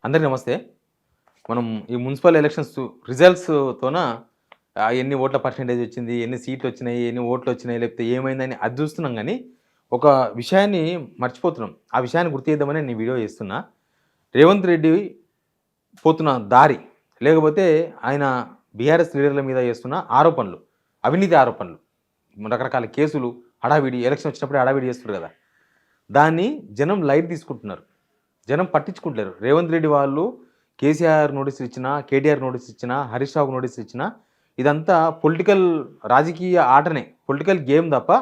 అందరికీ నమస్తే. మనం ఈ మున్సిపల్ ఎలక్షన్స్ రిజల్ట్స్తోన ఎన్ని ఓట్ల పర్సెంటేజ్ వచ్చింది, ఎన్ని సీట్లు వచ్చినాయి, ఎన్ని ఓట్లు వచ్చినాయి, లేకపోతే ఏమైందని అది చూస్తున్నాం గానీ, ఒక విషయాన్ని మర్చిపోతున్నాం. ఆ విషయాన్ని గుర్తు చేద్దామని నేను ఈ వీడియో చేస్తున్నా. రేవంత్ రెడ్డి పోతున్న దారి, లేకపోతే ఆయన బీఆర్ఎస్ లీడర్ల మీద చేస్తున్న ఆరోపణలు, అవినీతి ఆరోపణలు, రకరకాల కేసులు, హడావిడి ఎలక్షన్ వచ్చినప్పుడే హడావిడి చేస్తున్నారు కదా! దాన్ని జనం లైట్ తీసుకుంటున్నారు. జనం పట్టించుకుంటలేరు. రేవంత్ రెడ్డి వాళ్ళు కేసీఆర్ నోటీసులు ఇచ్చినా, కేటీఆర్ నోటీసులు ఇచ్చినా, హరీష్ రావుకు నోటీసులు ఇచ్చినా ఇదంతా పొలిటికల్ రాజకీయ ఆటనే. పొలిటికల్ గేమ్ తప్ప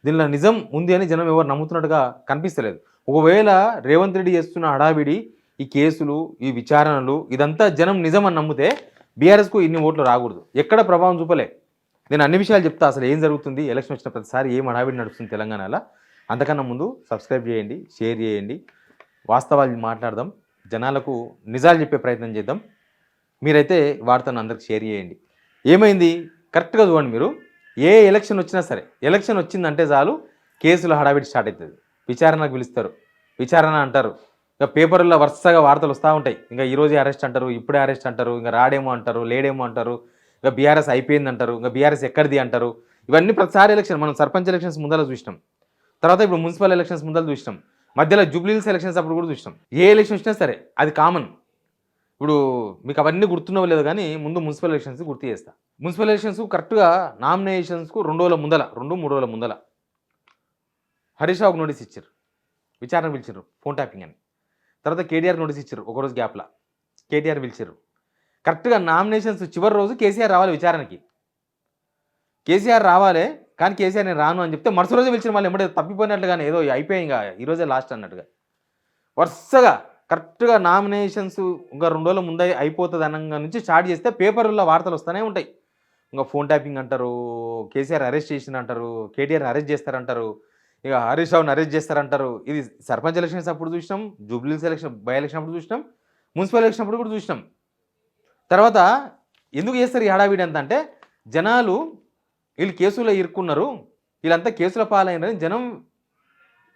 దీనిలో నిజం ఉంది అని జనం ఎవరు నమ్ముతున్నట్టుగా కనిపిస్తలేదు. ఒకవేళ రేవంత్ రెడ్డి చేస్తున్న హడావిడి, ఈ కేసులు, ఈ విచారణలు ఇదంతా జనం నిజం అని నమ్మితే బీఆర్ఎస్కు ఇన్ని ఓట్లు రాకూడదు. ఎక్కడ ప్రభావం చూపలే. నేను అన్ని విషయాలు చెప్తా. అసలు ఏం జరుగుతుంది, ఎలక్షన్ వచ్చిన ప్రతిసారి ఏం హడావిడి నడుస్తుంది తెలంగాణలో. అంతకన్నా ముందు సబ్స్క్రైబ్ చేయండి, షేర్ చేయండి, వాస్తవాలు మాట్లాడదాం, జనాలకు నిజాలు చెప్పే ప్రయత్నం చేద్దాం. మీరైతే వార్తను అందరికి షేర్ చేయండి. ఏమైంది కరెక్ట్గా చూడండి. మీరు ఏ ఎలక్షన్ వచ్చినా సరే, ఎలక్షన్ వచ్చిందంటే చాలు కేసులు హడావిడి స్టార్ట్ అవుతుంది. విచారణకు పిలుస్తారు, విచారణ అంటారు. ఇక పేపర్లో వరుసగా వార్తలు వస్తూ ఉంటాయి. ఇంకా ఈరోజే అరెస్ట్ అంటారు, ఇప్పుడే అరెస్ట్ అంటారు, ఇంకా రాడేమో అంటారు, లేడేమో అంటారు, ఇంకా బీఆర్ఎస్ అయిపోయింది అంటారు, ఇంకా బీఆర్ఎస్ ఎక్కడిది అంటారు. ఇవన్నీ ప్రతిసారి ఎలక్షన్. మనం సర్పంచ్ ఎలక్షన్స్ ముందర చూసినాం, తర్వాత ఇప్పుడు మున్సిపల్ ఎలక్షన్స్ ముందర చూసినాం, మధ్యలో జూబ్లీహిల్స్ ఎలక్షన్స్ అప్పుడు కూడా చూసినాం. ఏ ఎలక్షన్ వచ్చినా సరే అది కామన్. ఇప్పుడు మీకు అవన్నీ గుర్తున్నవి లేదు కానీ ముందు మున్సిపల్ ఎలక్షన్స్ గుర్తు చేస్తా. మున్సిపల్ ఎలక్షన్స్ కరెక్ట్గా నామినేషన్స్కు 2 రోజుల ముందల, 2-3 రోజుల ముందల హరీష్ రావుకు నోటీస్ ఇచ్చారు, విచారణ పిలిచారు, ఫోన్ ట్యాపింగ్ అని. తర్వాత కేటీఆర్ నోటీస్ ఇచ్చారు, ఒకరోజు గ్యాప్లా కేటీఆర్ పిలిచారు. కరెక్ట్గా నామినేషన్స్ చివరి రోజు కేసీఆర్ రావాలి విచారణకి. కేసీఆర్ రావాలి కానీ కేసీఆర్ నేను రాను అని చెప్తే మరుసటి రోజు పిలిచిన వాళ్ళు ఎమ్మడే తప్పిపోయినట్లుగానే ఏదో అయిపోయాయి, ఇంకా ఈరోజే లాస్ట్ అన్నట్టుగా వరుసగా కరెక్ట్గా నామినేషన్స్ ఇంకా 2 రోజుల ముందే అయిపోతుంది అనగా నుంచి స్టార్ట్ చేస్తే పేపర్లో వార్తలు వస్తూనే ఉంటాయి. ఇంకా ఫోన్ ట్యాపింగ్ అంటారు, కేసీఆర్ అరెస్ట్ చేసిన అంటారు, కేటీఆర్ని అరెస్ట్ చేస్తారంటారు, ఇక హరీష్ రావుని అరెస్ట్ చేస్తారంటారు. ఇది సర్పంచ్ ఎలక్షన్స్ అప్పుడు చూసినాం, జూబ్లీహిల్స్ ఎలక్షన్ బై ఎలక్షన్ అప్పుడు చూసినాం, మున్సిపల్ ఎలక్షన్ అప్పుడు కూడా చూసినాం. తర్వాత ఎందుకు చేస్తారు ఈ హడావిడి అంత అంటే, జనాలు వీళ్ళు కేసులో ఇరుక్కున్నారు, వీళ్ళంతా కేసుల పాలైనని జనం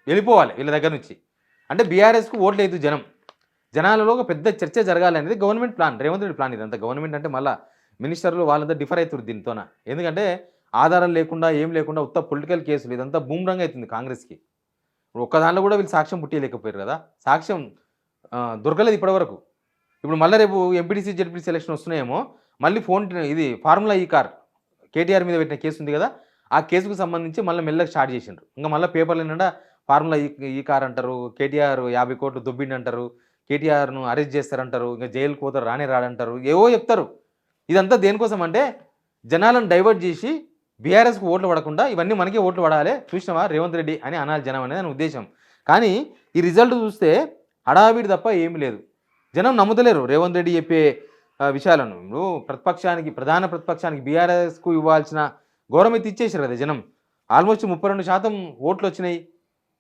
వెళ్ళిపోవాలి వీళ్ళ దగ్గర నుంచి. అంటే బీఆర్ఎస్కు ఓట్లు లేదు జనం. జనాలలో ఒక పెద్ద చర్చ జరగాలనేది government plan, Revanth Reddy plan. ఇదంతా గవర్నమెంట్ అంటే మళ్ళీ మినిస్టర్లు వాళ్ళంతా డిఫర్ అవుతారు దీంతోన. ఎందుకంటే ఆధారం లేకుండా ఏం లేకుండా ఉత్త పొలిటికల్ కేసులు, ఇదంతా బూమ్రంగ్ అవుతుంది కాంగ్రెస్కి. ఒక్క దాంట్లో కూడా వీళ్ళు సాక్ష్యం పుట్టలేకపోయారు కదా, సాక్ష్యం దొరకలేదు ఇప్పటివరకు. ఇప్పుడు మళ్ళీ రేపు ఎంపీటీసీ జెడ్పీటీసీ ఎలక్షన్ వస్తున్నాయేమో, మళ్ళీ ఇది ఫార్ములా ఈ కార్ కేటీఆర్ మీద పెట్టిన కేసు ఉంది కదా, ఆ కేసుకు సంబంధించి మళ్ళీ మెల్లగా స్టార్ట్ చేసిండ్రు. ఇంకా మళ్ళీ పేపర్లు ఏంటంటే ఫార్ములా ఈ కార్ అంటారు, కేటీఆర్ 50 కోట్లు దొబ్బిండి అంటారు, కేటీఆర్ను అరెస్ట్ చేస్తారంటారు, ఇంకా జైలుకు పోతారు రానే రాడంటారు, ఏవో చెప్తారు. ఇదంతా దేనికోసం అంటే జనాలను డైవర్ట్ చేసి బీఆర్ఎస్కు ఓట్లు పడకుండా ఇవన్నీ మనకే ఓట్లు పడాలి, చూసినావా రేవంత్ రెడ్డి అని అనాలి జనం అనేది అని ఉద్దేశం. కానీ ఈ రిజల్ట్ చూస్తే హడావిడి తప్ప ఏమీ లేదు. జనం నమ్ముతలేరు రేవంత్ రెడ్డి చెప్పే విషయాలను. ఇప్పుడు ప్రధాన ప్రతిపక్షానికి బీఆర్ఎస్కు ఇవ్వాల్సిన గౌరవం ఇచ్చేసారు కదా జనం. ఆల్మోస్ట్ 32% ఓట్లు వచ్చినాయి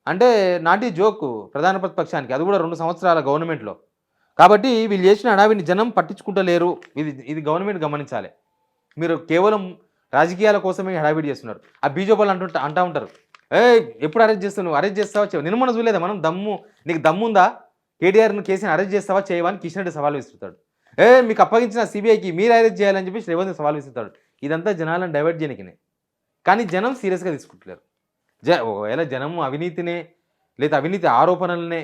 అంటే నాటి జోక్ ప్రధాన ప్రతిపక్షానికి, అది కూడా 2 సంవత్సరాల గవర్నమెంట్లో. కాబట్టి వీళ్ళు చేసిన హడావిడిని జనం పట్టించుకుంటలేరు. ఇది గవర్నమెంట్ గమనించాలి. మీరు కేవలం రాజకీయాల కోసమే హడావిడి చేస్తున్నారు. ఆ బీజేపీలు అంటూ ఉంటారు, ఎప్పుడు అరెస్ట్ చేస్తున్నావు, అరెస్ట్ చేస్తావా నిన్న మనం చూడలేదా మనం, నీకు దమ్ముందా కేటీఆర్ను కేసీని అరెస్ట్ చేస్తావా చేయవా అని కిషన్ రెడ్డి సవాల్ విసురుతాడు. మీకు అప్పగించిన సిబిఐకి మీరు అరెస్ట్ చేయాలని చెప్పి రేవంత్ సవాల్ విసురుతాడు. ఇదంతా జనాలను డైవర్ట్ చేయనికినే. కానీ జనం సీరియస్గా తీసుకుంటలేరు. ఒకవేళ జనము అవినీతినే లేదా అవినీతి ఆరోపణలనే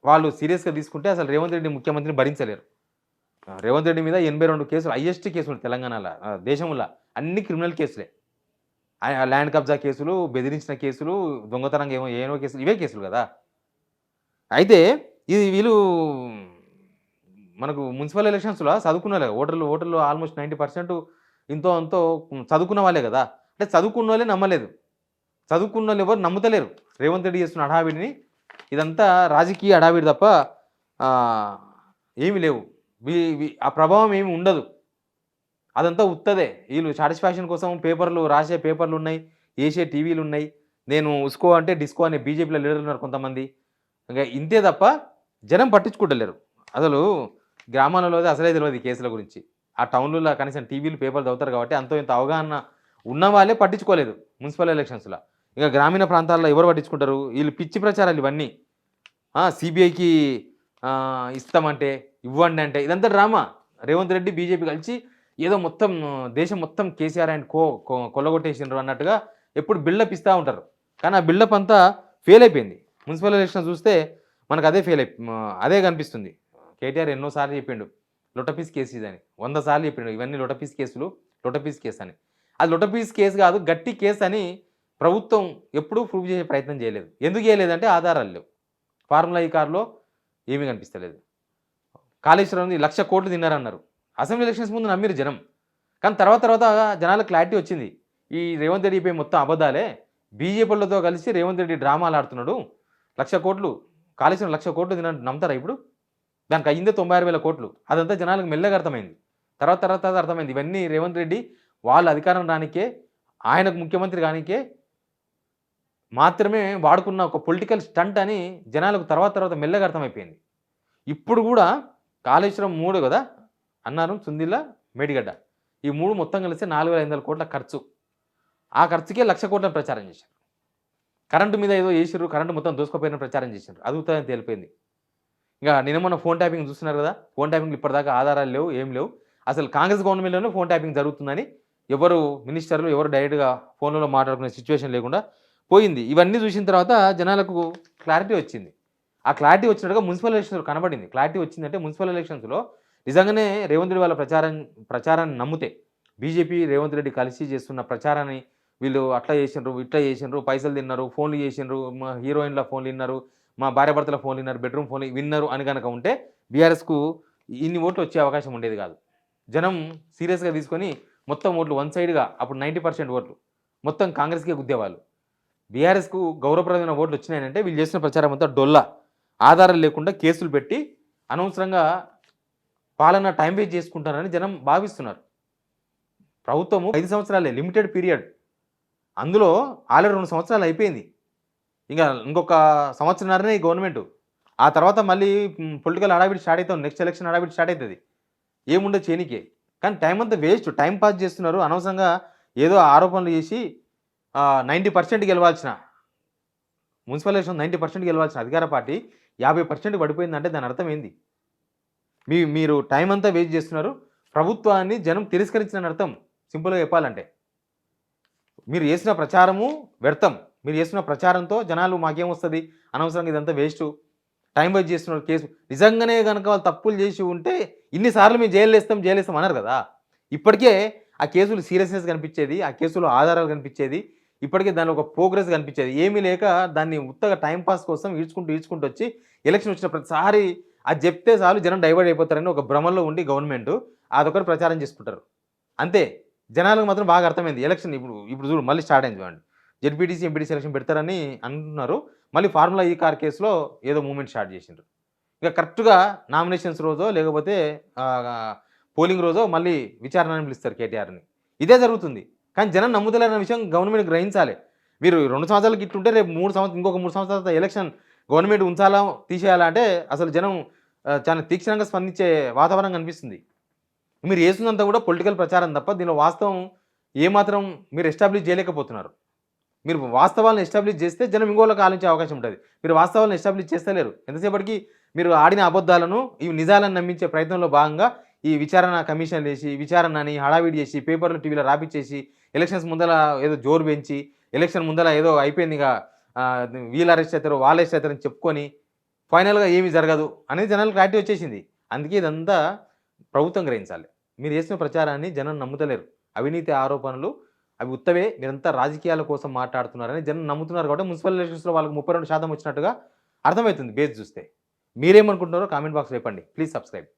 వాళ్ళు సీరియస్గా తీసుకుంటే అసలు రేవంత్ రెడ్డి ముఖ్యమంత్రిని భరించలేరు. రేవంత్ రెడ్డి మీద 82 కేసులు, హైయెస్ట్ కేసులు తెలంగాణలో, దేశంలో అన్ని క్రిమినల్ కేసులే. ల్యాండ్ కబ్జా కేసులు, బెదిరించిన కేసులు, దొంగతనంగా ఏమో కేసులు, ఇవే కేసులు కదా. అయితే వీళ్ళు మనకు మున్సిపల్ ఎలక్షన్స్లో చదువుకున్న వాళ్ళే ఓటర్లు ఆల్మోస్ట్ 90% ఇంతో అంతో చదువుకున్న వాళ్ళే కదా. అంటే చదువుకున్న వాళ్ళే నమ్మలేదు, చదువుకున్న వాళ్ళు ఎవరు నమ్ముతలేరు రేవంత్ రెడ్డి చేస్తున్న హడావిడిని. ఇదంతా రాజకీయ హడావిడి తప్ప ఏమి లేవు. ఆ ప్రభావం ఏమి ఉండదు, అదంతా ఉత్తదే. వీళ్ళు సాటిస్ఫాక్షన్ కోసం పేపర్లు రాసే పేపర్లు ఉన్నాయి, వేసే టీవీలు ఉన్నాయి. నేను ఉస్కో అంటే డిస్కో అనే బీజేపీలో లీడర్లు ఉన్నారు కొంతమంది. ఇంకా ఇంతే తప్ప జనం పట్టించుకుంటలేరు. అసలు గ్రామాలలో అసలే తెలియదు ఈ కేసుల గురించి. ఆ టౌన్లలో కనీసం టీవీలు పేపర్లు చదువుతారు కాబట్టి అంతో ఇంత అవగాహన ఉన్న వాళ్ళే పట్టించుకోలేదు మున్సిపల్ ఎలక్షన్స్లో. ఇక గ్రామీణ ప్రాంతాల్లో ఎవరు పట్టించుకుంటారు? వీళ్ళు పిచ్చి ప్రచారాలు ఇవన్నీ. సిబిఐకి ఇస్తామంటే ఇవ్వండి అంటే ఇదంతా డ్రామా. రేవంత్ రెడ్డి బీజేపీ కలిసి ఏదో మొత్తం దేశం మొత్తం కేసీఆర్ అండ్ కొల్లగొట్టేసిండ్రు అన్నట్టుగా ఎప్పుడు బిల్డప్ ఇస్తూ ఉంటారు. కానీ ఆ బిల్డప్ అంతా ఫెయిల్ అయిపోయింది. మున్సిపల్ ఎలక్షన్ చూస్తే మనకు అదే అదే కనిపిస్తుంది. కేటీఆర్ ఎన్నోసార్లు చెప్పిండు లొటపీస్ కేసు ఇదని, 100 సార్లు చెప్పిండు ఇవన్నీ లొటపీస్ కేసులు, లొటపీస్ కేసు అని. అది లొటపీస్ కేసు కాదు, గట్టి కేసు అని ప్రభుత్వం ఎప్పుడూ ప్రూవ్ చేసే ప్రయత్నం చేయలేదు. ఎందుకు చేయలేదంటే ఆధారాలు లేవు. ఫార్ములా ఈ కార్లో ఏమీ కనిపిస్తలేదు. కాళేశ్వరం 1,00,000 కోట్లు తిన్నారన్నారు. అసెంబ్లీ ఎలక్షన్స్ ముందు నమ్మిరు జనం. కానీ తర్వాత జనాలకు క్లారిటీ వచ్చింది. ఈ రేవంత్ రెడ్డిపై మొత్తం అబద్ధాలే, బీజేపీలతో కలిసి రేవంత్ రెడ్డి డ్రామాలు ఆడుతున్నాడు. 1,00,000 కోట్లు కాళేశ్వరం 1,00,000 కోట్లు తిన్న నమ్ముతారా ఇప్పుడు? దానికి అయ్యిందే 96,000 కోట్లు. అదంతా జనాలకు మెల్లగా అర్థమైంది. తర్వాత అర్థమైంది ఇవన్నీ రేవంత్ రెడ్డి వాళ్ళ అధికారం రానికే, ఆయనకు ముఖ్యమంత్రి కానికే మాత్రమే వాడుకున్న ఒక పొలిటికల్ స్టంట్ అని జనాలకు తర్వాత మెల్లగా అర్థమైపోయింది. ఇప్పుడు కూడా కాళేశ్వరం 3 కదా అన్నారు, సుందిల్ల, మేడిగడ్డ, ఈ 3 మొత్తం కలిసి 4,500 కోట్ల ఖర్చు. ఆ ఖర్చుకే 1,00,000 కోట్ల ప్రచారం చేశారు. కరెంటు మీద ఏదో చేసిర్రు, కరెంటు మొత్తం దోసుకుపోయిన ప్రచారం చేశారు. అది ఉత్తరం తేలిపోయింది. ఇంకా నిన్న మొన్న ఫోన్ ట్యాపింగ్ చూస్తున్నారు కదా, ఫోన్ ట్యాపింగ్ ఇప్పటిదాకా ఆధారాలు లేవు, ఏం లేవు. అసలు కాంగ్రెస్ గవర్నమెంట్లోనే ఫోన్ ట్యాపింగ్ జరుగుతుందని ఎవరు మినిస్టర్లు ఎవరు డైరెక్ట్గా ఫోన్లలో మాట్లాడుకునే సిచ్యువేషన్ లేకుండా పోయింది. ఇవన్నీ చూసిన తర్వాత జనాలకు క్లారిటీ వచ్చింది. ఆ క్లారిటీ వచ్చినట్టుగా మున్సిపల్ ఎలక్షన్స్లో కనబడింది. క్లారిటీ వచ్చిందంటే మున్సిపల్ ఎలక్షన్స్లో నిజంగానే రేవంత్ రెడ్డి వాళ్ళ ప్రచారాన్ని నమ్మితే, బీజేపీ రేవంత్ రెడ్డి కలిసి చేస్తున్న ప్రచారాన్ని వీళ్ళు అట్లా చేసిండ్రు, ఇట్లా చేసిండ్రు, పైసలు తిన్నారు, ఫోన్లు చేసిండ్రు, మా హీరోయిన్ల ఫోన్లు విన్నారు, మా భార్యాభర్తల ఫోన్లు విన్నారు, బెడ్రూమ్ ఫోన్లు విన్నారు అని కనుక ఉంటే బీఆర్ఎస్కు ఇన్ని ఓట్లు వచ్చే అవకాశం ఉండేది కాదు. జనం సీరియస్గా తీసుకొని మొత్తం ఓట్లు వన్ సైడ్గా అప్పుడు 90% ఓట్లు మొత్తం కాంగ్రెస్కే గుద్దేవాళ్ళు. బీఆర్ఎస్కు గౌరవప్రదమైన ఓట్లు వచ్చినాయంటే వీళ్ళు చేసిన ప్రచారం అంతా డొల్లా, ఆధారాలు లేకుండా కేసులు పెట్టి అనవసరంగా పాలన టైం వేస్ట్ చేసుకుంటారని జనం భావిస్తున్నారు. ప్రభుత్వము 5 సంవత్సరాలే లిమిటెడ్ పీరియడ్, అందులో ఆల్రెడీ 2 సంవత్సరాలు అయిపోయింది. ఇంకా ఇంకొక సంవత్సరంన్నరనే ఈ గవర్నమెంట్. ఆ తర్వాత మళ్ళీ పొలిటికల్ హడావిడి స్టార్ట్ అవుతాం, నెక్స్ట్ ఎలక్షన్ హడావిడి స్టార్ట్ అవుతుంది. ఏముండదు చేయనికే. కానీ టైం అంతా వేస్ట్, టైం పాస్ చేస్తున్నారు. అనవసరంగా ఏదో ఆరోపణలు చేసి 90% గెలవాల్సిన మున్సిపల్ ఎలక్షన్ 90% గెలవాల్సిన అధికార పార్టీ 50% పడిపోయిందంటే దాని అర్థం ఏంది? మీరు టైం అంతా వేస్ట్ చేస్తున్నారు. ప్రభుత్వాన్ని జనం తిరస్కరించిన అర్థం సింపుల్గా చెప్పాలంటే. మీరు చేసిన ప్రచారము వ్యర్థం. మీరు చేసిన ప్రచారంతో జనాలు మాకేమొస్తుంది, అనవసరంగా ఇదంతా వేస్ట్, టైం వేస్ట్ చేస్తున్నారు. కేసు నిజంగానే కనుక వాళ్ళు తప్పులు చేసి ఉంటే ఇన్నిసార్లు మేము జైలు వేస్తాం అన్నారు కదా. ఇప్పటికే ఆ కేసులు సీరియస్నెస్ కనిపించేది, ఆ కేసులో ఆధారాలు కనిపించేది, ఇప్పటికే దానిలో ఒక ప్రోగ్రెస్ కనిపించేది. ఏమీ లేక దాన్ని ఉత్తగా టైంపాస్ కోసం ఈడ్చుకుంటూ వచ్చి ఎలక్షన్ వచ్చిన ప్రతిసారి అది చెప్తే చాలు జనం డైవర్ట్ అయిపోతారని ఒక భ్రమంలో ఉండి గవర్నమెంట్ అదొకటి ప్రచారం చేసుకుంటారు అంతే. జనాలకు మాత్రం బాగా అర్థమైంది. ఎలక్షన్ ఇప్పుడు చూడు మళ్ళీ స్టార్ట్ అయింది చూడండి. జెడ్పీటీసీ ఎంపీటీసీ ఎలక్షన్ పెడతారని అంటున్నారు. మళ్ళీ ఫార్ములా ఈ కార్ కేసులో ఏదో మూమెంట్ స్టార్ట్ చేసిండ్రు. ఇక కరెక్ట్గా నామినేషన్స్ రోజో లేకపోతే పోలింగ్ రోజో మళ్ళీ విచారణని పిలుస్తారు కేటీఆర్ని. ఇదే జరుగుతుంది. కానీ జనం నమ్ముతలేరన్న విషయం గవర్నమెంట్ గ్రహించాలి. మీరు 2 సంవత్సరాలకి ఇట్టుంటే రేపు ఇంకొక 3 సంవత్సరాల ఎలక్షన్ గవర్నమెంట్ ఉంచాలా తీసేయాలా అంటే అసలు జనం చాలా తీక్షణంగా స్పందించే వాతావరణం కనిపిస్తుంది. మీరు చేస్తున్నంత కూడా పొలిటికల్ ప్రచారం తప్ప దీనిలో వాస్తవం ఏమాత్రం మీరు ఎస్టాబ్లిష్ చేయలేకపోతున్నారు. మీరు వాస్తవాలను ఎస్టాబ్లిష్ చేస్తే జనం ఇంకోళ్ళకి ఆలోచించే అవకాశం ఉంటుంది. మీరు వాస్తవాలను ఎస్టాబ్లిష్ చేస్తలేరు. ఎంతసేపటికి మీరు ఆడిన అబద్ధాలను ఈ నిజాలను నమ్మించే ప్రయత్నంలో భాగంగా ఈ విచారణ కమిషన్లు వేసి విచారణని హడావిడి చేసి పేపర్లు టీవీలో రాపిచ్చేసి ఎలక్షన్స్ ముందర ఏదో జోరు పెంచి ఎలక్షన్ ముందర ఏదో అయిపోయింది ఇక వీళ్ళు అరెస్ట్ అవుతారు వాళ్ళు అరెస్ట్ అవుతారని చెప్పుకొని ఫైనల్గా ఏమీ జరగదు అనేది జనాలకు క్లారిటీ వచ్చేసింది. అందుకే ఇదంతా ప్రభుత్వం గ్రహించాలి. మీరు చేసిన ప్రచారాన్ని జనం నమ్ముతలేరు. అవినీతి ఆరోపణలు అవి ఉత్తవే, మీరంతా రాజకీయాల కోసం మాట్లాడుతున్నారని జనం నమ్ముతున్నారు. కాబట్టి మున్సిపల్ ఎలక్షన్స్లో వాళ్ళకి 32% వచ్చినట్టుగా అర్థమవుతుంది బేస్ చూస్తే. మీరేమనుకుంటున్నారో కామెంట్ బాక్స్లో చెప్పండి. Please subscribe.